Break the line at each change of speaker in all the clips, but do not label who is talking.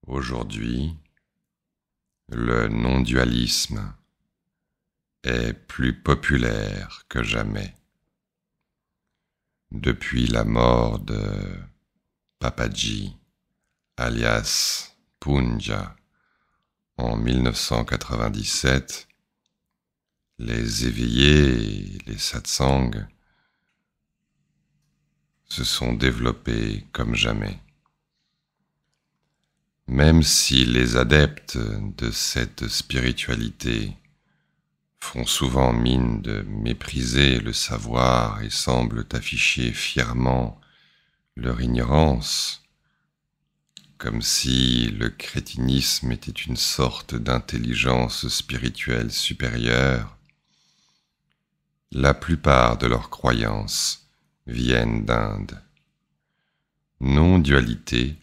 Aujourd'hui, le non-dualisme est plus populaire que jamais. Depuis la mort de Papaji, alias Punja, en 1997, les éveillés et les satsangs se sont développés comme jamais. Même si les adeptes de cette spiritualité font souvent mine de mépriser le savoir et semblent afficher fièrement leur ignorance, comme si le crétinisme était une sorte d'intelligence spirituelle supérieure, la plupart de leurs croyances viennent d'Inde. Non-dualité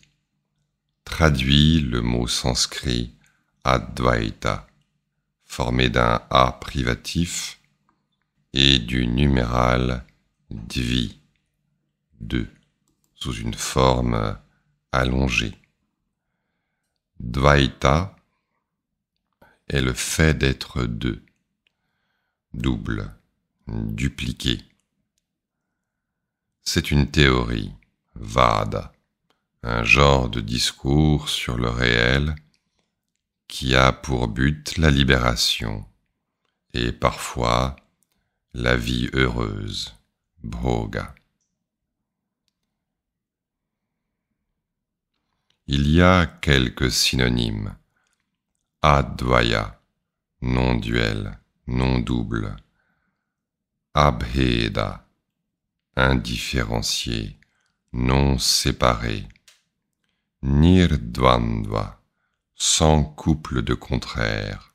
traduit le mot sanskrit Advaita, formé d'un A privatif et du numéral Dvi, 2, sous une forme allongée. Dvaita est le fait d'être deux, double, dupliqué. C'est une théorie, Vada, un genre de discours sur le réel qui a pour but la libération et parfois la vie heureuse, Bhoga. Il y a quelques synonymes. Advaya, non-duel, non-double. Abheda, indifférencié, non séparé. Nirdvandva, sans couple de contraires.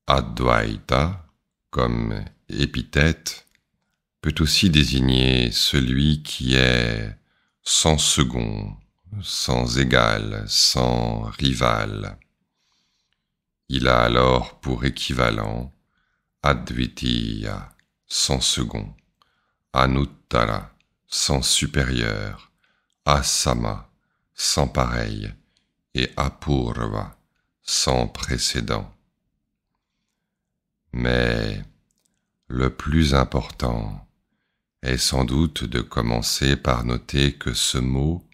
Advaita, comme épithète, peut aussi désigner celui qui est sans second, sans égal, sans rival. Il a alors pour équivalent Advitiya, sans second, Anuttara, sans supérieur, Asama, sans pareil, et Apurva, sans précédent. Mais le plus important est sans doute de commencer par noter que ce mot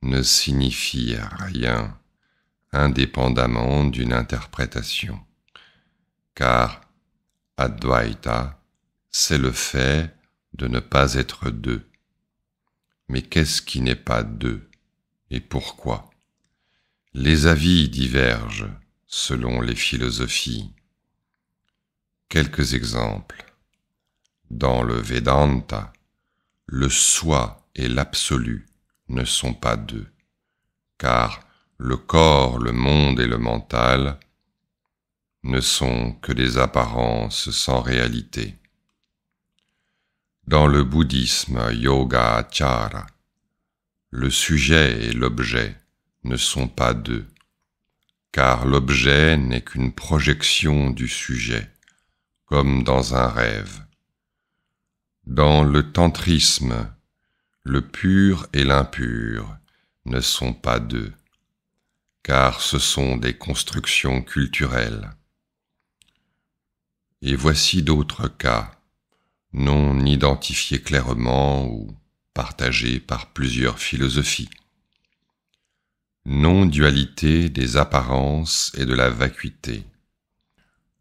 ne signifie rien indépendamment d'une interprétation, car Advaita, c'est le fait de ne pas être deux. Mais qu'est-ce qui n'est pas deux, et pourquoi? Les avis divergent selon les philosophies. Quelques exemples. Dans le Vedanta, le soi et l'absolu ne sont pas deux, car le corps, le monde et le mental ne sont que des apparences sans réalité. Dans le bouddhisme Yogacara, le sujet et l'objet ne sont pas deux, car l'objet n'est qu'une projection du sujet, comme dans un rêve. Dans le tantrisme, le pur et l'impur ne sont pas deux, car ce sont des constructions culturelles. Et voici d'autres cas, non identifiés clairement ou partagés par plusieurs philosophies. Non-dualité des apparences et de la vacuité.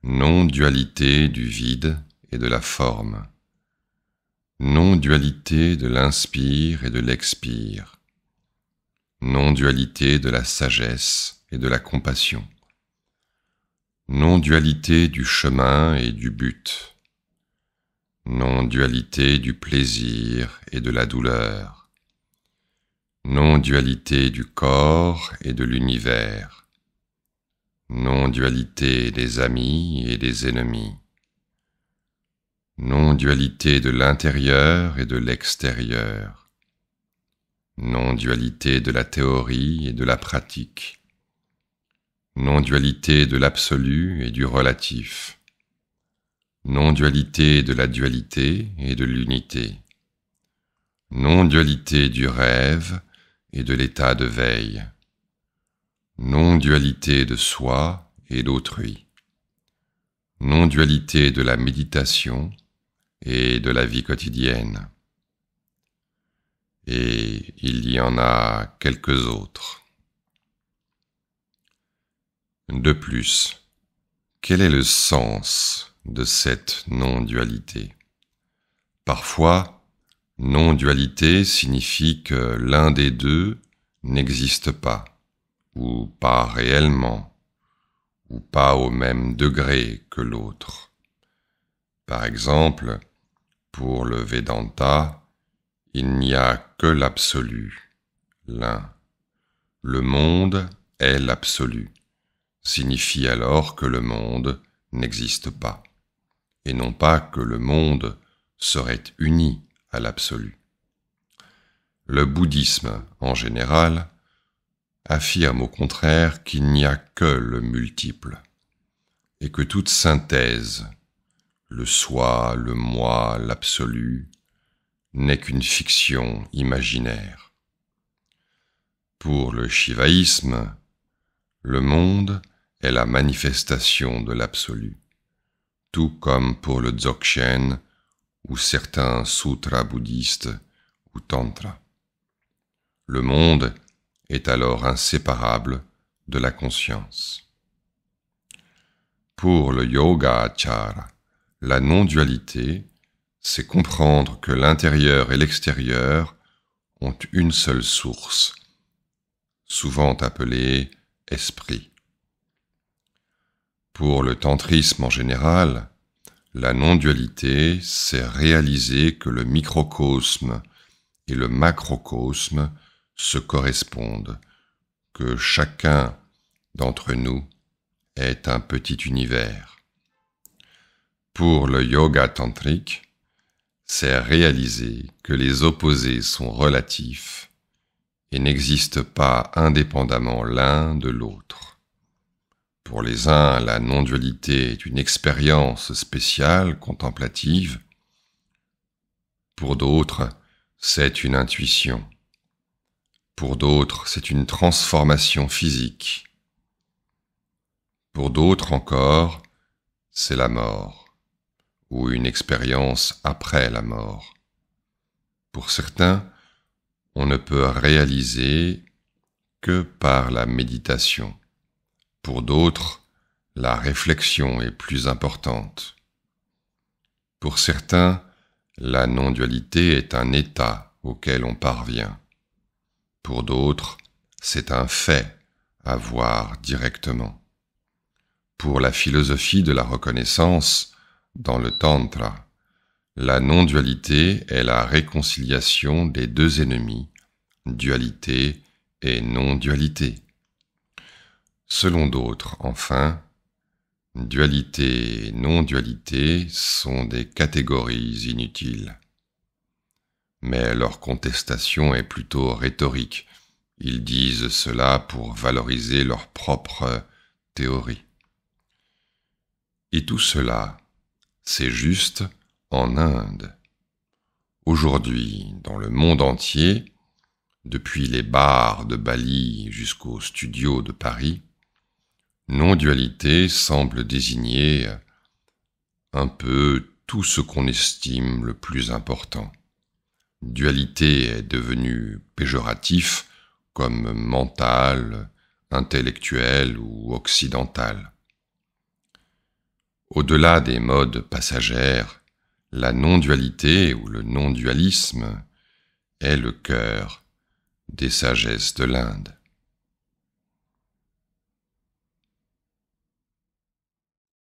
Non-dualité du vide et de la forme. Non-dualité de l'inspire et de l'expire. Non-dualité de la sagesse et de la compassion. Non-dualité du chemin et du but. Non-dualité du plaisir et de la douleur. Non-dualité du corps et de l'univers. Non-dualité des amis et des ennemis. Non-dualité de l'intérieur et de l'extérieur. Non-dualité de la théorie et de la pratique. Non-dualité de l'absolu et du relatif. Non-dualité de la dualité et de l'unité. Non-dualité du rêve et de l'état de veille. non-dualité de soi et d'autrui, non-dualité de la méditation et de la vie quotidienne. Et il y en a quelques autres. De plus, quel est le sens de cette non-dualité? Parfois, non-dualité signifie que l'un des deux n'existe pas, ou pas réellement, ou pas au même degré que l'autre. Par exemple, pour le Vedanta, il n'y a que l'absolu, l'un. Le monde est l'absolu, signifie alors que le monde n'existe pas, et non pas que le monde serait uni à l'absolu. Le bouddhisme, en général, affirme au contraire qu'il n'y a que le multiple, et que toute synthèse, le soi, le moi, l'absolu, n'est qu'une fiction imaginaire. Pour le shivaïsme, le monde est la manifestation de l'absolu, tout comme pour le dzogchen ou certains sutras bouddhistes ou tantras. Le monde est alors inséparable de la conscience. Pour le yogacara, la non-dualité, c'est comprendre que l'intérieur et l'extérieur ont une seule source, souvent appelée esprit. Pour le tantrisme en général, la non-dualité, c'est réaliser que le microcosme et le macrocosme se correspondent, que chacun d'entre nous est un petit univers. Pour le yoga tantrique, c'est réaliser que les opposés sont relatifs et n'existent pas indépendamment l'un de l'autre. Pour les uns, la non-dualité est une expérience spéciale, contemplative. Pour d'autres, c'est une intuition. Pour d'autres, c'est une transformation physique. Pour d'autres encore, c'est la mort, ou une expérience après la mort. Pour certains, on ne peut réaliser que par la méditation. Pour d'autres, la réflexion est plus importante. Pour certains, la non-dualité est un état auquel on parvient. Pour d'autres, c'est un fait à voir directement. Pour la philosophie de la reconnaissance, dans le Tantra, la non-dualité est la réconciliation des deux ennemis, dualité et non-dualité. Selon d'autres, enfin, dualité et non-dualité sont des catégories inutiles. Mais leur contestation est plutôt rhétorique. Ils disent cela pour valoriser leur propre théorie. Et tout cela, c'est juste en Inde. Aujourd'hui, dans le monde entier, depuis les bars de Bali jusqu'aux studios de Paris, non-dualité semble désigner un peu tout ce qu'on estime le plus important. Dualité est devenu péjoratif comme mental, intellectuel ou occidental. Au-delà des modes passagères, la non-dualité ou le non-dualisme est le cœur des sagesses de l'Inde.